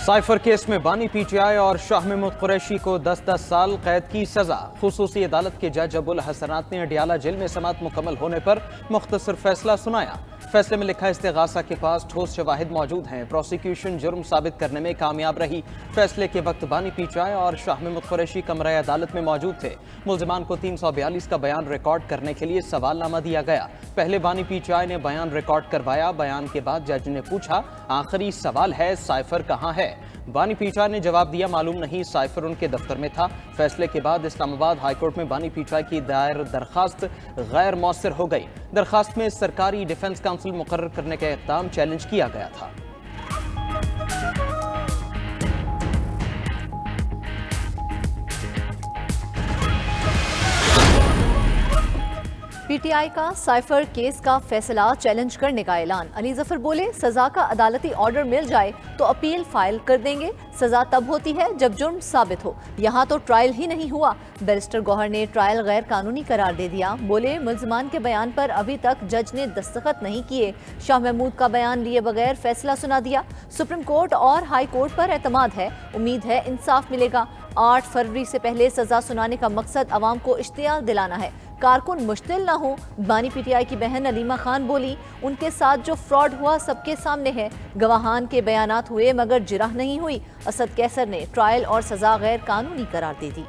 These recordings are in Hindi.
साइफर केस में बानी पीटीआई और शाह महमूद कुरैशी को 10-10 साल कैद की सजा। खुसूसी अदालत के जज अबुल हसनात ने अडियाला जेल में समाअत मुकम्मल होने पर मुख्तसर फैसला सुनाया। फैसले में लिखा, इस्तेगासा के पास ठोस शवाहिद मौजूद हैं, प्रोसिक्यूशन जुर्म साबित करने में कामयाब रही। फैसले के वक्त बानी पीटीआई और शाह महमूद कुरैशी कमरे अदालत में मौजूद थे। मुल्जिमान को 342 का बयान रिकॉर्ड करने के लिए सवालनामा दिया गया। पहले बानी पीटीआई ने बयान रिकॉर्ड करवाया। बयान के बाद जज ने पूछा, आखिरी सवाल है, साइफर कहाँ है? बानी पीटीआई ने जवाब दिया, मालूम नहीं, साइफर उनके दफ्तर में था। फैसले के बाद इस्लामाबाद हाईकोर्ट में बानी पीटीआई की दायर दरखास्त गैर मौसर हो गई। दरखास्त में सरकारी डिफेंस काउंसिल मुकर्रर करने का इक़दाम चैलेंज किया गया था। पीटीआई का साइफर केस का फैसला चैलेंज करने का ऐलान। अली जफर बोले, सजा का अदालती ऑर्डर मिल जाए तो अपील फाइल कर देंगे। सजा तब होती है जब जुर्म साबित हो। यहाँ तो ट्रायल ही नहीं हुआ। बैरिस्टर गौहर ने ट्रायल गैर कानूनी करार दे दिया। बोले, मुल्जिमान के बयान पर अभी तक जज ने दस्तखत नहीं किए। शाह महमूद का बयान लिए बगैर फैसला सुना दिया। सुप्रीम कोर्ट और हाई कोर्ट पर एतमाद है, उम्मीद है इंसाफ मिलेगा। 8 फरवरी से पहले सजा सुनाने का मकसद अवाम को इश्तियाल दिलाना है, कारकुन मुश्तिल ना हो। बानी पीटीआई की बहन अलीमा खान बोली, उनके साथ जो फ्रॉड हुआ सबके सामने है। गवाहान के बयानात हुए मगर जिरह नहीं हुई। असद कैसर ने ट्रायल और सजा गैर कानूनी करार दे दी।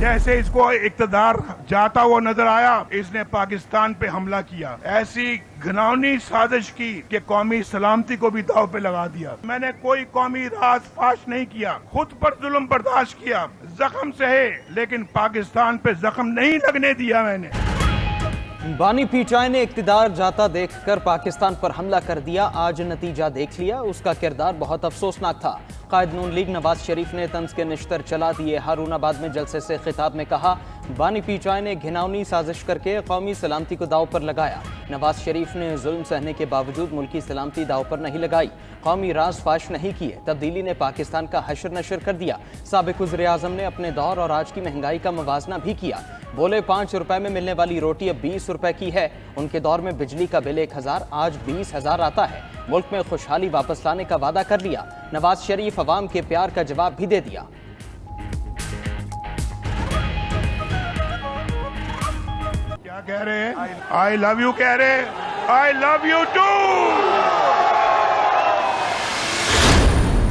जैसे इसको इक़्तिदार जाता हुआ नजर आया, इसने पाकिस्तान पे हमला किया। ऐसी घिनौनी साजिश की कि कौमी सलामती को भी दाव पे लगा दिया। मैंने कोई कौमी राज फाश नहीं किया, खुद पर जुल्म बर्दाश्त किया, जख्म सहे, लेकिन पाकिस्तान पे जख्म नहीं लगने दिया मैंने। बानी पीटीआई ने इक़्तिदार जाता देखकर पाकिस्तान पर हमला कर दिया। आज नतीजा देख लिया, उसका किरदार बहुत अफसोसनाक था। कायद नून लीग नवाज शरीफ ने तंज के निश्तर चला दिए। हारूनाबाद में जलसे से खिताब में कहा, बानी पीटीआई ने घिनौनी साजिश करके कौमी सलामती को दाव पर लगाया। नवाज शरीफ ने जुल्म सहने के बावजूद मुल्की सलामती दाव पर नहीं लगाई, कौमी राज फाश नहीं किए। तब्दीली ने पाकिस्तान का हशर नशर कर दिया। साबिक वज़ीर आज़म ने अपने दौर और आज की महंगाई का मवाजना भी किया। बोले, 5 रुपए में मिलने वाली रोटी अब 20 रुपए की है। उनके दौर में बिजली का बिल 1000, आज 20,000 आता है। मुल्क में खुशहाली वापस लाने का वादा कर लिया। नवाज शरीफ अवाम के प्यार का जवाब भी दे दिया। क्या कह रहे हैं? आई लव यू कह रहे हैं। I love you too.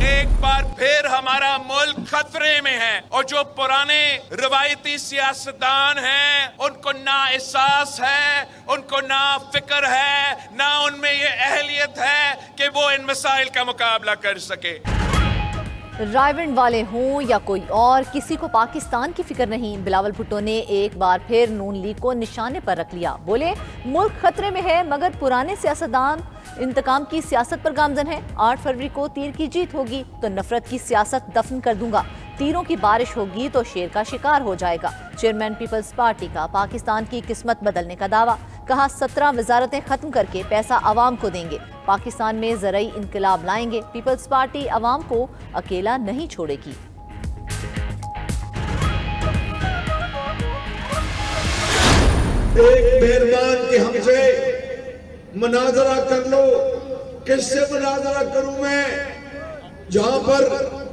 एक बार फिर हमारा मुल्क खतरे में है और जो पुराने रवायती सियासतदान हैं, उनको ना एहसास है, उनको ना फिक्र है, ना उनमें ये अहलियत है कि वो इन मसाइल का मुकाबला कर सके। रायविंड वाले हों या कोई और, किसी को पाकिस्तान की फिक्र नहीं। बिलावल भुट्टो ने एक बार फिर नून लीग को निशाने पर रख लिया। बोले, मुल्क खतरे में है मगर पुराने सियासतदान इंतकाम की सियासत पर गामजन है। 8 फरवरी को तीर की जीत होगी तो नफरत की सियासत दफन कर दूंगा। तीरों की बारिश होगी तो शेर का शिकार हो जाएगा। चेयरमैन पीपल्स पार्टी का पाकिस्तान की किस्मत बदलने का दावा। कहा, 17 वजारतें खत्म करके पैसा आवाम को देंगे। पाकिस्तान में ज़रई इनकलाब लाएंगे। पीपल्स पार्टी आवाम को अकेला नहीं छोड़ेगी। एक मेहरबान के हमसे मुनाजरा कर लो। किससे मुनाजरा करूं मैं? जहां पर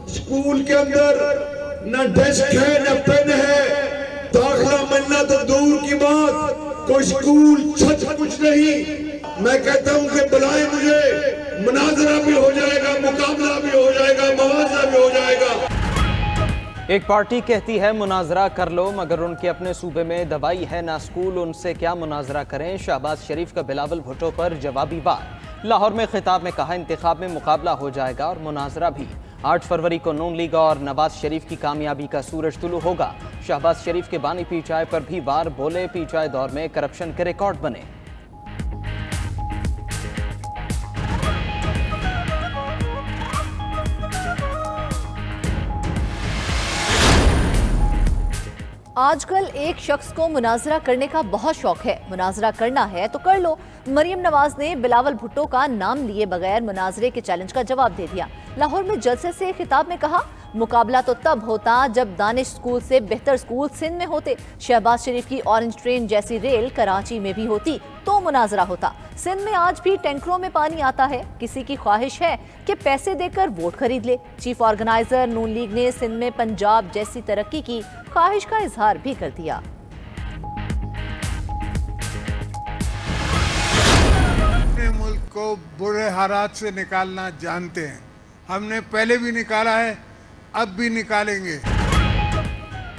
स्कूल के अंदर न डेस्क है न पेन है, दाखिला मिलना तो दूर की बात, कोई स्कूल छत कुछ नहीं। मैं कहता हूं कि बुलाए मुझे, मुनाजरा भी हो जाएगा, मुकाबला भी हो जाएगा, मुआवजा भी हो जाएगा। एक पार्टी कहती है मुनाजरा कर लो, मगर उनके अपने सूबे में दवाई है ना स्कूल, उनसे क्या मुनाजरा करें? शहबाज शरीफ का बिलावल भुट्टो पर जवाबी वार। लाहौर में खिताब में कहा, इंतखाब में मुकाबला हो जाएगा और मुनाजरा भी। 8 फरवरी को नून लीग और नवाज शरीफ की कामयाबी का सूरज तुलू होगा। शहबाज शरीफ के बानी पीटीआई पर भी वार। बोले, पीटीआई दौर में करप्शन के रिकॉर्ड बने। आजकल एक शख्स को मुनाजरा करने का बहुत शौक है। मुनाजरा करना है तो कर लो। मरियम नवाज ने बिलावल भुट्टो का नाम लिए बगैर मुनाजरे के चैलेंज का जवाब दे दिया। लाहौर में जलसे से खिताब में कहा, मुकाबला तो तब होता जब दानिश स्कूल से बेहतर स्कूल सिंध में होते। शहबाज शरीफ की ऑरेंज ट्रेन जैसी रेल कराची में भी होती। तो मुनाजरा होता। सिंध में आज भी टैंकरों में पानी आता है। किसी की ख्वाहिश है कि पैसे देकर वोट खरीद ले। चीफ ऑर्गेनाइजर नून लीग ने सिंध में पंजाब जैसी तरक्की की ख्वाहिश का इजहार भी कर दिया। अपने मुल्क को बुरे हालात से निकालना जानते हैं। हमने पहले भी निकाला है, अब भी निकालेंगे।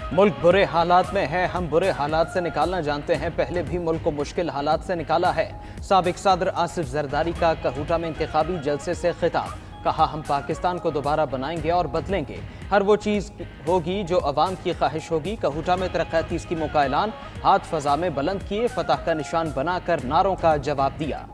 मुल्क बुरे हालात में है, हम बुरे हालात से निकालना जानते हैं। पहले भी मुल्क को मुश्किल हालात से निकाला है। साबिक सदर आसिफ जरदारी का कहूटा में इंतखाबी जलसे से खिताब। कहा, हम पाकिस्तान को दोबारा बनाएंगे और बदलेंगे। हर वो चीज़ होगी जो अवाम की ख्वाहिश होगी। कहूटा में तरक्याती स्कीमों का ऐलान। हाथ फजा में बुलंद किए, फतह का निशान बनाकर नारों का जवाब दिया।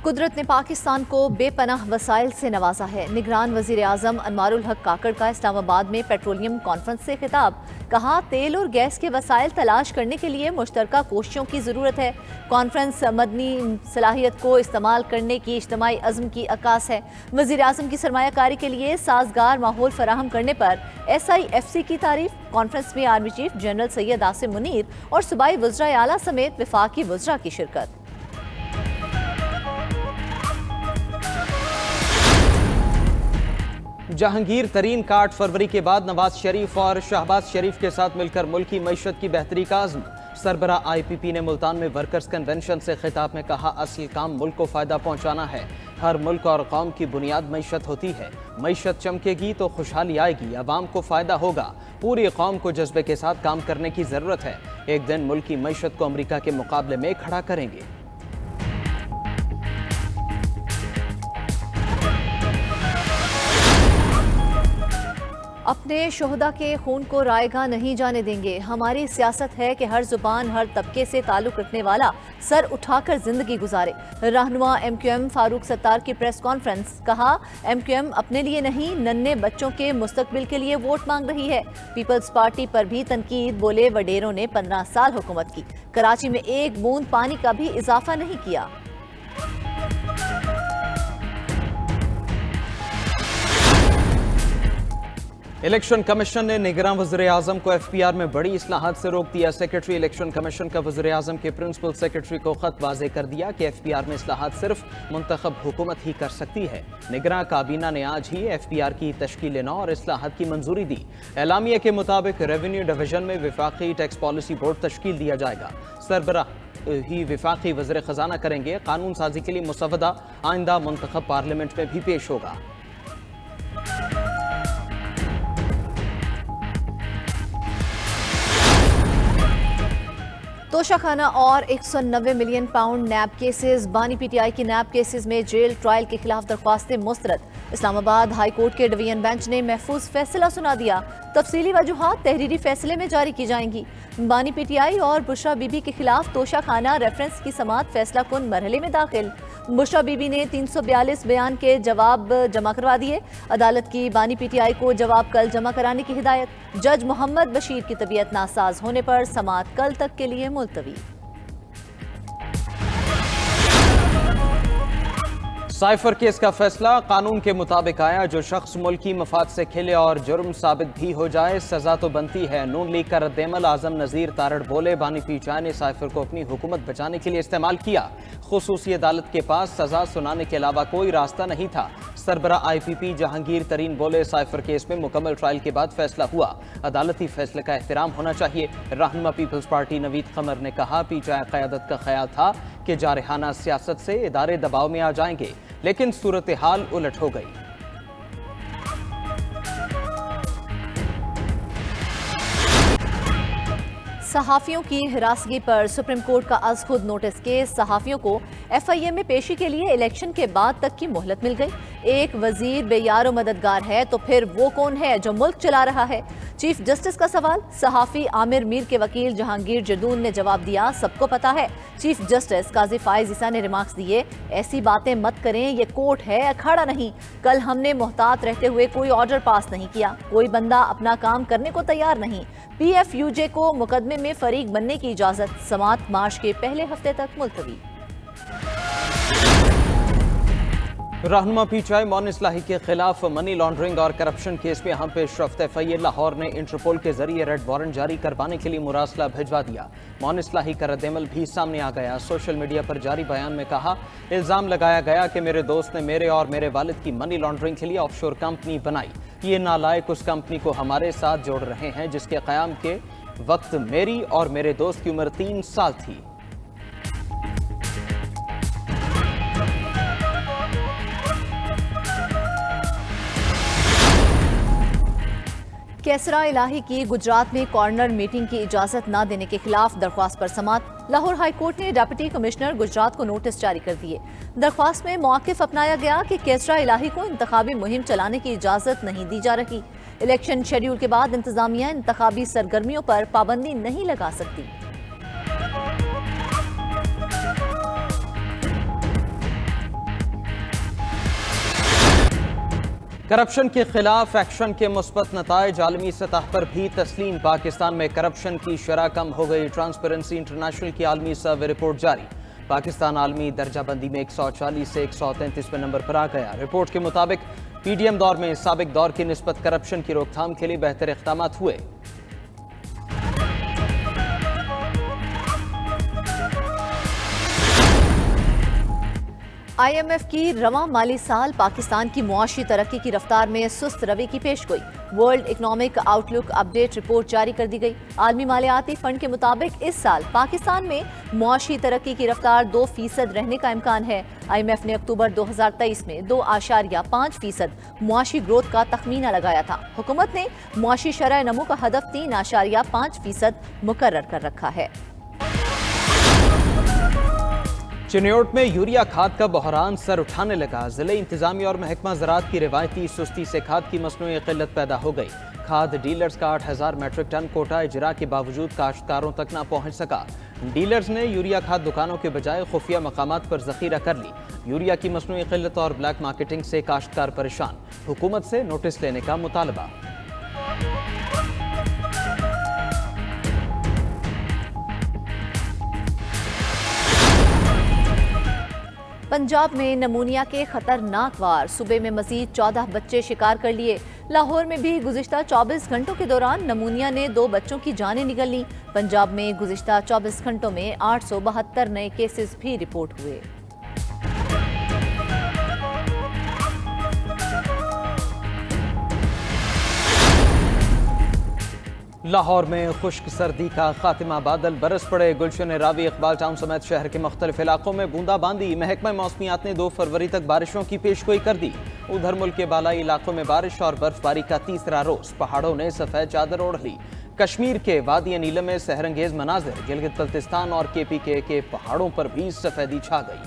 कुदरत ने पाकिस्तान को बेपनाह वसाइल से नवाजा है। निगरान वजीर आजम अनवारुल हक काकड़ का इस्लामाबाद में पेट्रोलियम कॉन्फ्रेंस से खिताब। कहा, तेल और गैस के वसाइल तलाश करने के लिए मुश्तरका कोशिशों की ज़रूरत है। कॉन्फ्रेंस मदनी सलाहियत को इस्तेमाल करने की इज्तिमाई अज़्म की अक्कास है। वजीर आजम की सरमायाकारी के लिए साजगार माहौल फराहम करने पर SIFC की तारीफ। कॉन्फ्रेंस में army chief general Syed Asim Munir और सूबाई वज़राए आला समेत वफाकी वज़रा की शिरकत। जहांगीर तरीन का 8 फरवरी के बाद नवाज शरीफ और शहबाज शरीफ के साथ मिलकर मुल्क की मईशत की बेहतरी का आज़म। सरबराह IPP ने मुल्तान में वर्कर्स कन्वेंशन से खिताब में कहा, असल काम मुल्क को फ़ायदा पहुँचाना है। हर मुल्क और कौम की बुनियाद मईशत होती है। मईशत चमकेगी तो खुशहाली आएगी, अवाम को फ़ायदा होगा। पूरी कौम को जज्बे के साथ काम करने की ज़रूरत है। एक दिन मुल्क की मईशत को अमरीका के मुकाबले में खड़ा करेंगे। अपने शोहदा के खून को रायगा नहीं जाने देंगे। हमारी सियासत है कि हर जुबान हर तबके से ताल्लुक़ रखने वाला सर उठाकर जिंदगी गुजारे। रहनुमा MQM फारूक सत्तार की प्रेस कॉन्फ्रेंस। कहा, MQM अपने लिए नहीं, नन्हे बच्चों के मुस्तकबिल के लिए वोट मांग रही है। पीपल्स पार्टी पर भी तनकीद। बोले, वडेरों ने 15 साल हुकूमत की, कराची में एक बूंद पानी का भी इजाफा नहीं किया। इलेक्शन कमीशन ने निगरान वज़ीर आज़म को FPR में बड़ी इस्लाहात से रोक दिया। सेक्रेटरी इलेक्शन कमीशन का वज़ीर आज़म के प्रिंसिपल सेक्रेटरी को खत वाज़े कर दिया कि FPR में इस्लाहात सिर्फ मुंतखब हुकूमत ही कर सकती है। निगरान काबीना ने आज ही FPR की तश्कील नौ और इस्लाहात की मंजूरी दी। एलामिया के मुताबिक रेवेन्यू डिवीजन में विफाकी टैक्स पॉलिसी बोर्ड तश्कील दिया जाएगा। सरबराह ही विफाकी वज़ीर ख़जाना करेंगे। कानून साजी के लिए मुसवदा आइंदा मुंतखब पार्लियामेंट में भी पेश होगा। तोशाखाना और 190 मिलियन पाउंड नैब केसेस। बानी PTI की नैब केसेस में जेल ट्रायल के खिलाफ दरख्वास्तें मुस्तरद। इस्लामाबाद हाई कोर्ट के डिवीजन बेंच ने महफूज फैसला सुना दिया। तफसीली वजूहात तहरीरी फैसले में जारी की जाएंगी। बानी PTI और बुशरा बीबी के खिलाफ तोशाखाना रेफरेंस की समाअत फैसला कुन मरहले में दाखिल। बुशरा बीबी ने 342 बयान के जवाब जमा करवा दिए। अदालत की बानी PTI को जवाब कल जमा कराने की हिदायत। जज मोहम्मद बशीर की तबीयत नासाज होने पर समाअत कल तक के लिए मुलतवी। साइफर केस का फैसला कानून के मुताबिक आया। जो शख्स मुल्की मफाद से खेले और जुर्म साबित भी हो जाए, सजा तो बनती है। नून लीग का रद्देमल। आजम नजीर तारड़ बोले, बानी PTI ने साइफर को अपनी हुकूमत बचाने के लिए इस्तेमाल किया। खुसूसी अदालत के पास सजा सुनाने के अलावा कोई रास्ता नहीं था। सरबराह IPP जहांगीर तरीन बोले, साइफर केस में मुकम्मल ट्रायल के बाद फैसला हुआ। अदालती फैसले का एहतराम होना चाहिए। रहनुमा पीपल्स पार्टी नवीद कमर ने कहा, PTI क़यादत का ख्याल था कि जारहाना सियासत से इदारे दबाव में आ जाएंगे, लेकिन सूरत हाल उलट हो गई। सहाफियों की हिरासगी पर सुप्रीम कोर्ट का अज खुद नोटिस केस। सहाफियों को FIM में पेशी के लिए इलेक्शन के बाद तक की मोहलत मिल गई। एक वजीर बेयारो मददगार है तो फिर वो कौन है जो मुल्क चला रहा है? चीफ जस्टिस का सवाल। सहाफी आमिर मीर के वकील जहांगीर जदून ने जवाब दिया, सबको पता है। चीफ जस्टिस काजी फाइज ईसा ने रिमार्क्स दिए, ऐसी बातें मत करें, ये कोर्ट है, अखाड़ा नहीं। कल हमने मोहतात रहते हुए कोई ऑर्डर पास नहीं किया। कोई बंदा अपना काम करने को तैयार नहीं। PFUJ को मुकदमे में फरीक बनने की इजाजत। समाअत मार्च के पहले हफ्ते तक मुलतवी। रहनुमा पीटीआई मौन इस्लाही के खिलाफ मनी लॉन्ड्रिंग और करप्शन केस में हम पेश रफ्ते फैयल लाहौर ने इंटरपोल के जरिए रेड वारंट जारी करवाने के लिए मुरासला भिजवा दिया। मौन इस्लाही का रद्देमल भी सामने आ गया। सोशल मीडिया पर जारी बयान में कहा, इल्जाम लगाया गया कि मेरे दोस्त ने मेरे और मेरे वालिद की मनी लॉन्ड्रिंग के लिए ऑफशोर कंपनी बनाई। ये नालायक उस कंपनी को हमारे साथ जोड़ रहे हैं जिसके क़याम के वक्त मेरी और मेरे दोस्त की उम्र 3 साल थी। कैसरा इलाही की गुजरात में कॉर्नर मीटिंग की इजाजत न देने के खिलाफ दरख्वास्त पर समाअत। लाहौर हाई कोर्ट ने डिप्टी कमिश्नर गुजरात को नोटिस जारी कर दिए। दरख्वास्त में मौक़िफ़ अपनाया गया कि कैसरा इलाही को इंतखाबी मुहिम चलाने की इजाजत नहीं दी जा रही। इलेक्शन शेड्यूल के बाद इंतजामिया इंतखाबी सरगर्मियों पर पाबंदी नहीं लगा सकती। करप्शन के खिलाफ एक्शन के मुस्बत नताइज आलमी सतह पर भी तस्लीम। पाकिस्तान में करप्शन की शरह कम हो गई। ट्रांसपेरेंसी इंटरनेशनल की आलमी सर्वे रिपोर्ट जारी। पाकिस्तान आलमी दर्जाबंदी में 140 से 133वें नंबर पर आ गया। रिपोर्ट के मुताबिक पीडीएम दौर में साबिक दौर की निस्बत करप्शन की रोकथाम के लिए बेहतर इक़दाम हुए। IMF की रवां माली साल पाकिस्तान की मुआशी तरक्की की रफ्तार में सुस्त रवि की पेशगोई। World economic outlook update report जारी कर दी गई। आलमी मालियाती फंड के मुताबिक इस साल पाकिस्तान में मुआशी तरक्की की रफ्तार 2% रहने का इम्कान है। IMF ने अक्टूबर 2023 में 2.5% मुआशी ग्रोथ का तखमीना लगाया था। हुकूमत ने मुआशी शरह नमू का हदफ 3.5% मुकर्रर कर रखा है। चिन्योट में यूरिया खाद का बहरान सर उठाने लगा। जिले इंतजामिया और महकमा ज़राअत की रिवायती सुस्ती से खाद की मसनूई किल्लत पैदा हो गई। खाद डीलर्स का 8000 मेट्रिक टन कोटा इजरा के बावजूद काश्तकारों तक न पहुंच सका। डीलर्स ने यूरिया खाद दुकानों के बजाय खुफिया मकामात पर जखीरा कर ली। यूरिया की मसनूई किल्लत और ब्लैक मार्केटिंग से काश्तकार परेशान। हुकूमत से नोटिस लेने का मुतालबा। पंजाब में नमूनिया के खतरनाक वार। सूबे में मजीद 14 बच्चे शिकार कर लिए। लाहौर में भी गुज़िश्ता 24 घंटों के दौरान नमूनिया ने 2 बच्चों की जानें निगल ली। पंजाब में गुज़िश्ता 24 घंटों में 872 नए केसेस भी रिपोर्ट हुए। लाहौर में खुश्क सर्दी का खात्मा। बादल बरस पड़े। गुलशन रावी, इकबाल टाउन समेत शहर के मुख्तलिफ इलाकों में बूंदाबांदी। महकमा मौसमियात ने 2 फरवरी तक बारिशों की पेशगोई कर दी। उधर मुल्क के बालाई इलाकों में बारिश और बर्फबारी का तीसरा रोज। पहाड़ों ने सफेद चादर ओढ़ ली। कश्मीर के वादी नीलम में सहरंगेज मनाजिर। गिलगित बल्तिस्तान और KPK के पहाड़ों पर भी सफेदी छा गई।